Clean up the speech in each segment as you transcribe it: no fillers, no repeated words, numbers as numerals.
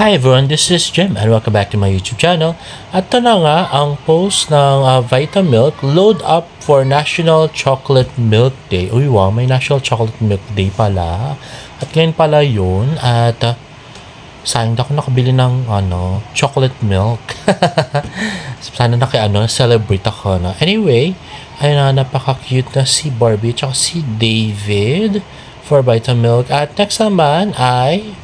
Hi everyone, this is Jem and welcome back to my YouTube channel. At ito na nga ang post ng Vitamilk, load up for National Chocolate Milk Day. Uy wow, may National Chocolate Milk Day pala. At ngayon pala yun at sayang na ako nakabili ng chocolate milk. Sana celebrate ako na. Anyway, ayun na, napaka-cute na si Barbie at si David for Vitamilk. At next naman ay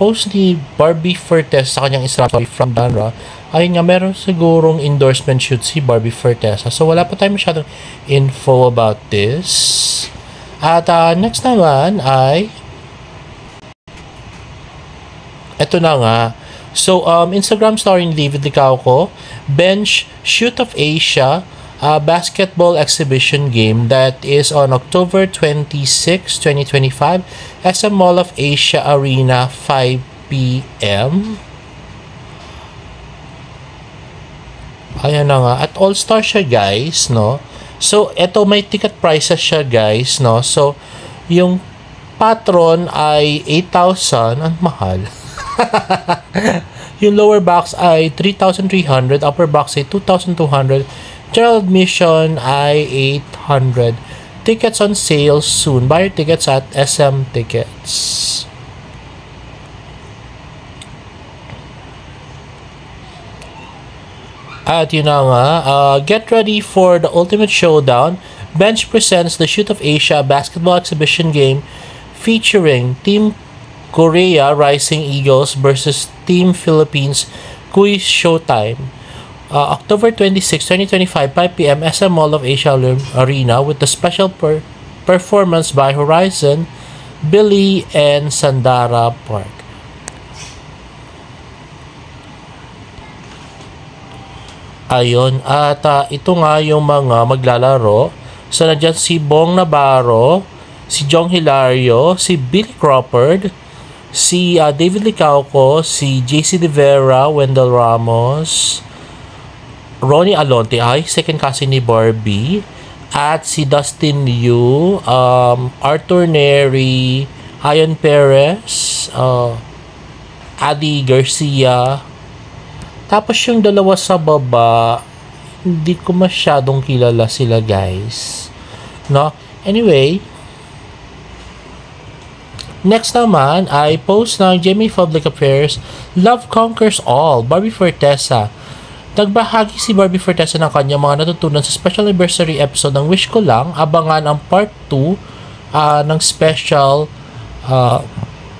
post ni Barbie Fortesa sa kanyang Instagram from Danra. Ayun nga, meron sigurong endorsement shoot si Barbie Fortesa. So, wala pa tayo masyadong info about this. At next naman ay eto na nga. So, Instagram story ni David Licauco, Bench Shoot of Asia, basketball exhibition game that is on October 26, 2025, SM Mall of Asia Arena, 5 p.m. Ayan na nga. At all-star siya, guys, no? So, eto may ticket prices siya, guys, no? So, yung patron ay 8,000. Ang mahal. Yung lower box ay 3,300. Upper box ay 2,200. General admission ay 800. Tickets on sale soon. Buy your tickets at SM Tickets. At yun na nga, get ready for the ultimate showdown. Bench presents the Shoot of Asia basketball exhibition game featuring Team Korea Rising Eagles versus Team Philippines Quiz Showtime. October 26, 2025, 5 p.m. SM Mall of Asia Arena with the special performance by Horizon, Billy, and Sandara Park. Ayun, at ito nga yung mga maglalaro. So, nandiyan si Bong Navarro, si Jong Hilario, si Billy Crawford, si David Licauco, si JC De Vera, Wendell Ramos, Ronnie Alonte, second cousin ni Barbie, at si Dustin Liu, Arthur Neri, Ian Perez, Adi Garcia. Tapos yung dalawa sa baba, hindi ko masyadong kilala sila, guys. No? Anyway, next naman ay post ng Jamie Public Affairs, Love Conquers All, Barbie Fortesa. Nagbahagi si Barbie Fortesa ng kanyang mga natutunan sa special anniversary episode ng Wish Ko Lang. Abangan ang part 2 ng special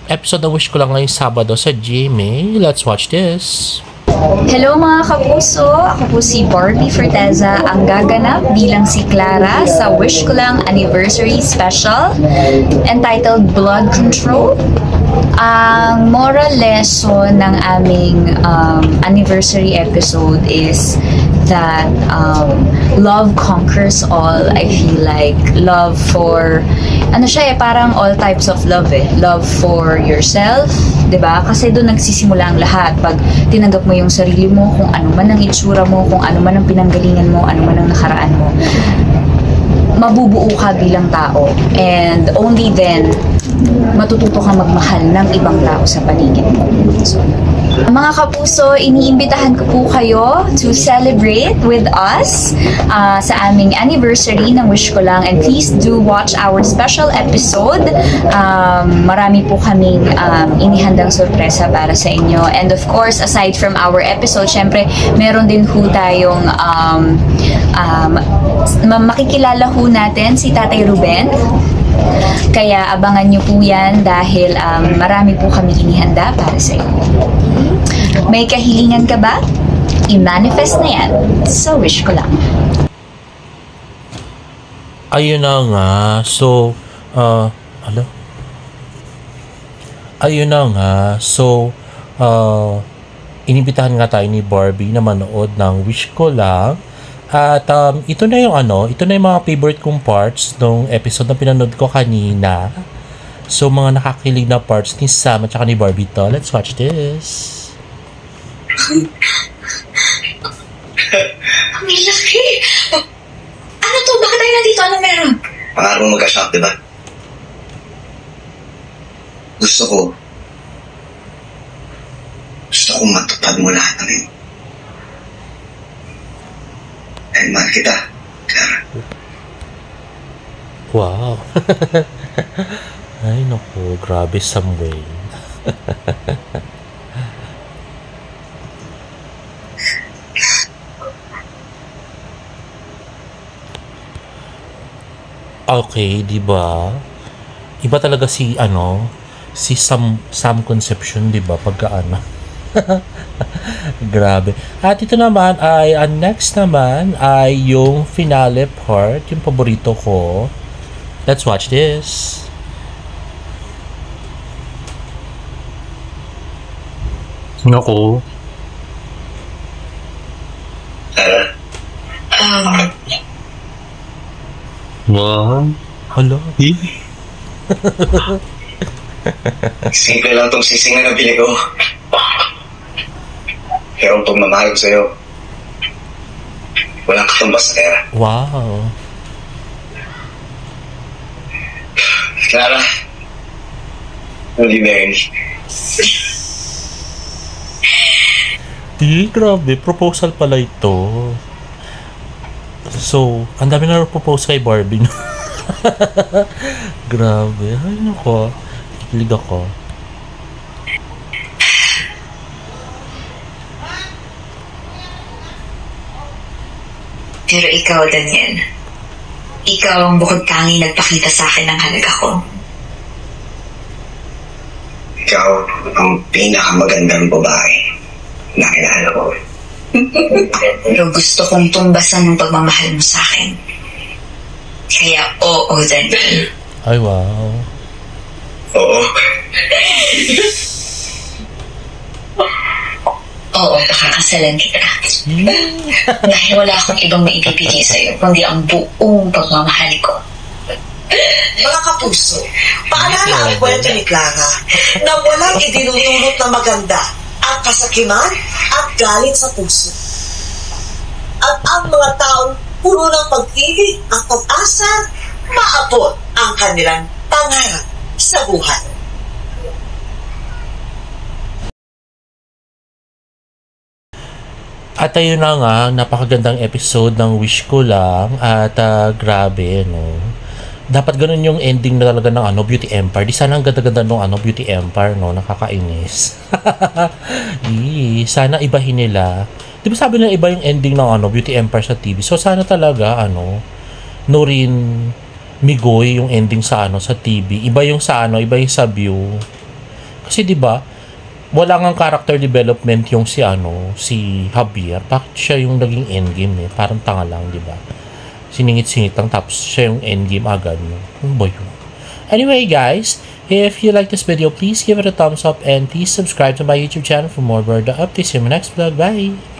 episode ng Wish Ko Lang ngayong Sabado sa GMA. Let's watch this. Hello mga kapuso! Ako po si Barbie Fortesa, ang gaganap bilang si Clara sa Wish Ko Lang Anniversary Special entitled Blood Control. Ang moral lesson ng aming anniversary episode is that love conquers all. I feel like love for parang all types of love love for yourself, 'di ba? Kasi doon nagsisimula ang lahat. Pag tinanggap mo yung sarili mo, kung ano man ang itsura mo, kung ano man ang pinanggalingan mo, ano man ang nakaraan mo, mabubuo ka bilang tao, and only then matututo kang magmahal ng ibang tao sa paligid mo. So, mga kapuso, iniimbitahan ko po kayo to celebrate with us sa aming anniversary ng Wish Ko Lang, and please do watch our special episode. Marami po kaming inihandang sorpresa para sa inyo, and of course, aside from our episode, syempre meron din ho tayong makikilala ho natin si Tatay Ruben. Kaya abangan nyo po yan dahil marami po kami inihanda para sa inyo. May kahilingan ka ba? I-manifest na yan sa Wish Ko Lang. Ayun na nga. So, ayun na nga. So, inibitahan nga tayo ni Barbie na manood ng Wish Ko Lang. At ito na yung mga favorite kong parts ng episode na pinanood ko kanina. So, mga nakakilig na parts ni Sam at saka ni Barbie to. Let's watch this. Ang laki! Ano to? Bakit tayo nandito? Ano meron? Pangarap mo magka-shop, diba? Gusto ko matupad mo lahat ng yun. Dahil mahal kita, Clara. Wow. Ay, naku. Grabe, Samuel. Okay, di ba? Iba talaga si Sam Concepcion, di ba? Pagka Grabe. At ito naman ay, next naman ay yung finale part, yung paborito ko. Let's watch this. Nako. Clara, Wow. Hala. simple lang tong sising na nabili ko. Pero ang pagmamahal ko sa'yo, walang katumbas na pera. Wow. Clara, will you marry me? Grabe. Proposal pala ito. So, ang dami na propose kay Barbie. Grabe. Ay, nako. Kilig ako. Pero ikaw, Daniel, ikaw ang bukod tangi nagpakita sa akin ng halaga ko. Ikaw ang pinakamagandang babae na kilala ko. Pero gusto kong tumbasan ng pagmamahal mo sa akin. Kaya oo, Daniel. Ay, wow. Oo. Oo, pakakasalan kita. Dahil wala akong ibang maibibigay sa'yo, kundi ang buong pagmamahal ko. Mga kapuso, paalala ang kwento ni Clara na walang idinudulot na maganda ang kasakiman at galit sa puso. At ang mga taong puno ng pag-ibig at pag-asa, maabot ang kanilang pangarap sa buhay. At ayun na nga, napakagandang episode ng Wish Ko Lang. At grabe, no? Dapat ganun yung ending na talaga ng Beauty Empire. Di sana ang ganda-ganda ng Beauty Empire, no? Nakakainis. Sana ibahin nila. Di ba sabi nila iba yung ending ng Beauty Empire sa TV? So sana talaga, Noreen Migoy yung ending sa sa TV. Iba yung sa iba yung sa View. Kasi di ba wala ngang character development yung si Javier. Bakit siya yung naging endgame Parang tanga lang, di ba? Siningit-singit lang tapos siya yung endgame agad. Ano ba yun? Anyway, guys, if you like this video, please give it a thumbs up and please subscribe to my YouTube channel for more bird updates. See you in my next vlog. Bye!